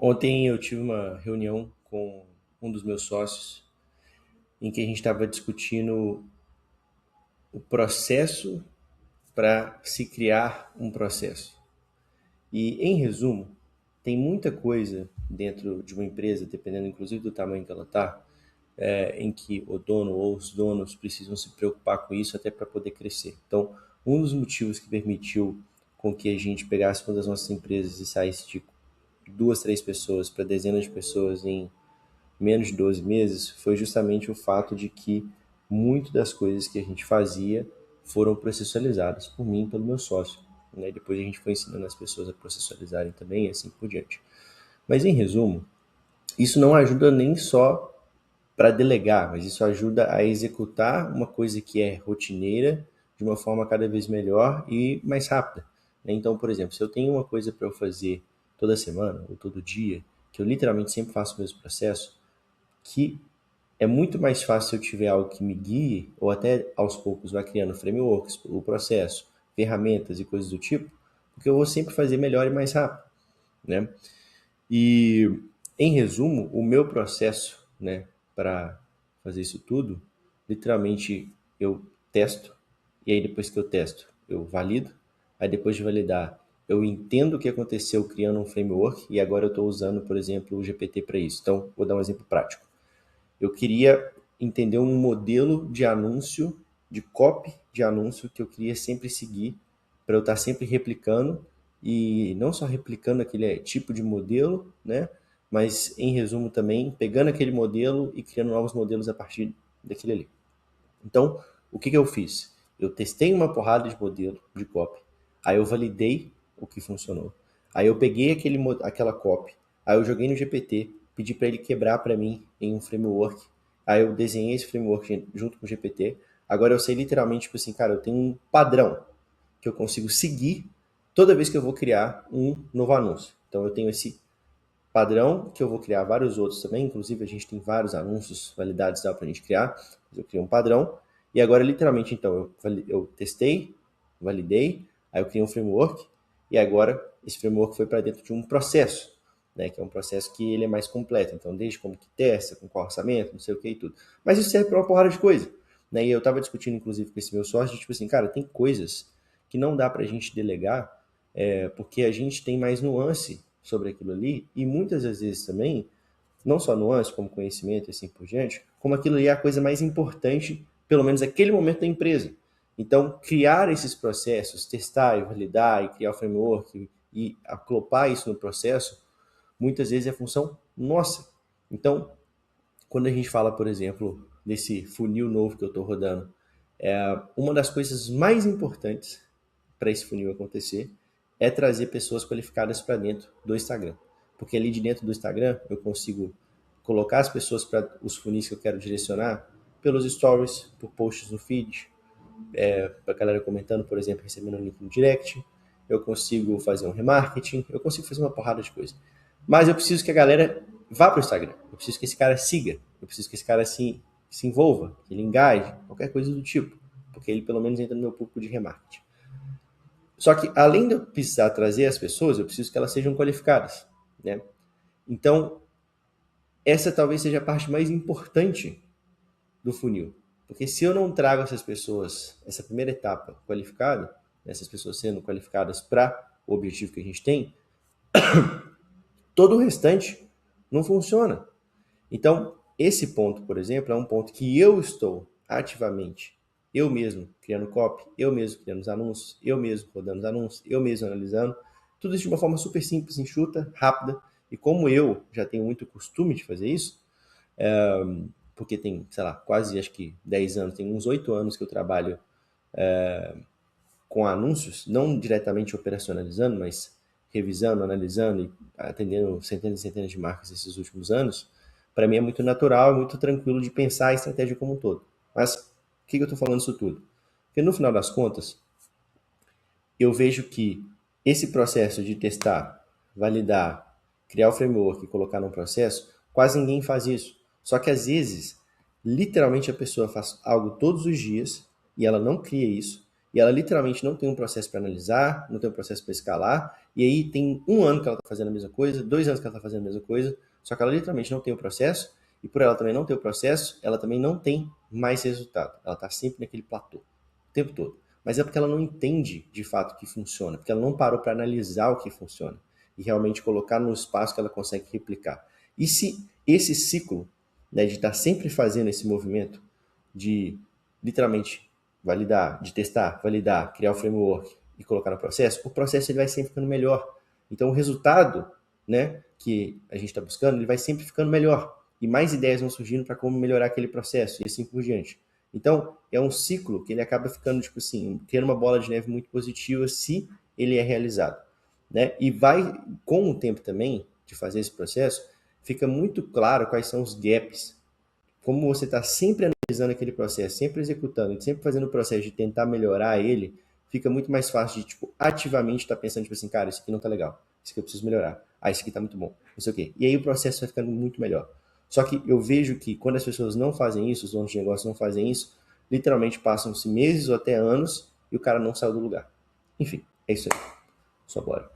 Ontem eu tive uma reunião com um dos meus sócios em que a gente estava discutindo o processo para se criar um processo. E, em resumo, tem muita coisa dentro de uma empresa, dependendo inclusive do tamanho que ela está, em que o dono ou os donos precisam se preocupar com isso até para poder crescer. Então, um dos motivos que permitiu com que a gente pegasse uma das nossas empresas e saísse de duas, três pessoas para dezenas de pessoas em menos de 12 meses foi justamente o fato de que muito das coisas que a gente fazia foram processualizadas por mim e pelo meu sócio. Né? Depois a gente foi ensinando as pessoas a processualizarem também e assim por diante. Mas em resumo, isso não ajuda nem só para delegar, mas isso ajuda a executar uma coisa que é rotineira de uma forma cada vez melhor e mais rápida. Né? Então, por exemplo, se eu tenho uma coisa para eu fazer toda semana ou todo dia, que eu literalmente sempre faço o mesmo processo, que é muito mais fácil se eu tiver algo que me guie, ou até aos poucos vai criando frameworks, o processo, ferramentas e coisas do tipo, porque eu vou sempre fazer melhor e mais rápido, né? E, em resumo, o meu processo, né, para fazer isso tudo, literalmente eu testo, e aí depois que eu testo, eu valido, aí depois de validar, eu entendo o que aconteceu criando um framework, e agora eu estou usando, por exemplo, o GPT para isso. Então, vou dar um exemplo prático. Eu queria entender um modelo de anúncio, de copy de anúncio que eu queria sempre seguir, para eu estar sempre replicando e não só replicando aquele tipo de modelo, né? Mas em resumo também pegando aquele modelo e criando novos modelos a partir daquele ali. Então, o que eu fiz? Eu testei uma porrada de modelo de copy, aí eu validei o que funcionou. Aí eu peguei aquela copy, aí eu joguei no GPT, pedi para ele quebrar para mim em um framework. Aí eu desenhei esse framework junto com o GPT. Agora eu sei literalmente, tipo assim, cara, eu tenho um padrão que eu consigo seguir toda vez que eu vou criar um novo anúncio. Então eu tenho esse padrão que eu vou criar vários outros também, inclusive a gente tem vários anúncios validados para a gente criar, eu criei um padrão, e agora literalmente então eu testei, validei, aí eu criei um framework, e agora esse framework foi para dentro de um processo, né, que é um processo que ele é mais completo, então desde como que testa, com qual orçamento, não sei o que e tudo. Mas isso serve para uma porrada de coisa, né, e eu estava discutindo inclusive com esse meu sócio, tipo assim, cara, tem coisas que não dá para a gente delegar, porque a gente tem mais nuance sobre aquilo ali, e muitas das vezes também, não só nuance, como conhecimento e assim por diante, como aquilo ali é a coisa mais importante, pelo menos naquele momento da empresa. Então, criar esses processos, testar e validar, e criar o framework, e acoplar isso no processo, muitas vezes é função nossa. Então, quando a gente fala, por exemplo, desse funil novo que eu estou rodando, uma das coisas mais importantes para esse funil acontecer é trazer pessoas qualificadas para dentro do Instagram. Porque ali de dentro do Instagram eu consigo colocar as pessoas para os funis que eu quero direcionar pelos stories, por posts no feed, para a galera comentando, por exemplo, recebendo um link no direct. Eu consigo fazer um remarketing, eu consigo fazer uma porrada de coisa. Mas eu preciso que a galera vá para o Instagram. Eu preciso que esse cara siga. Eu preciso que esse cara se envolva, que ele engaje, qualquer coisa do tipo. Porque ele pelo menos entra no meu público de remarketing. Só que além de eu precisar trazer as pessoas, eu preciso que elas sejam qualificadas, né? Então, essa talvez seja a parte mais importante do funil. Porque se eu não trago essas pessoas, essa primeira etapa qualificada, essas pessoas sendo qualificadas para o objetivo que a gente tem, todo o restante não funciona. Então, esse ponto, por exemplo, é um ponto que eu estou ativamente, eu mesmo criando copy, eu mesmo criando os anúncios, eu mesmo rodando os anúncios, eu mesmo analisando, tudo isso de uma forma super simples, enxuta, rápida, e como eu já tenho muito costume de fazer isso, porque tem, sei lá, quase acho que 10 anos, tem uns 8 anos que eu trabalho com anúncios, não diretamente operacionalizando, mas revisando, analisando e atendendo centenas e centenas de marcas esses últimos anos, para mim é muito natural, muito tranquilo de pensar a estratégia como um todo. Mas o que eu estou falando isso tudo? Porque no final das contas, eu vejo que esse processo de testar, validar, criar o framework e colocar num processo, quase ninguém faz isso. Só que às vezes, literalmente a pessoa faz algo todos os dias e ela não cria isso, e ela literalmente não tem um processo para analisar, não tem um processo para escalar, e aí tem 1 ano que ela está fazendo a mesma coisa, 2 anos que ela está fazendo a mesma coisa, só que ela literalmente não tem o processo, e por ela também não ter o processo, ela também não tem mais resultado. Ela está sempre naquele platô, o tempo todo. Mas é porque ela não entende de fato o que funciona, porque ela não parou para analisar o que funciona e realmente colocar no espaço que ela consegue replicar. E se esse ciclo, né, de estar sempre fazendo esse movimento de literalmente validar, de testar, validar, criar o framework e colocar no processo, o processo ele vai sempre ficando melhor. Então o resultado, né, que a gente está buscando, ele vai sempre ficando melhor. E mais ideias vão surgindo para como melhorar aquele processo e assim por diante. Então, é um ciclo que ele acaba ficando, tipo assim, tendo uma bola de neve muito positiva se ele é realizado, né? E vai, com o tempo também, de fazer esse processo, fica muito claro quais são os gaps. Como você está sempre analisando aquele processo, sempre executando, sempre fazendo o processo de tentar melhorar ele, fica muito mais fácil de, tipo, ativamente estar pensando, tipo assim, cara, isso aqui não tá legal, isso aqui eu preciso melhorar, isso aqui tá muito bom, não sei o quê. E aí o processo vai ficando muito melhor. Só que eu vejo que quando as pessoas não fazem isso, os donos de negócio não fazem isso, literalmente passam-se meses ou até anos e o cara não saiu do lugar. Enfim, é isso aí. Só bora.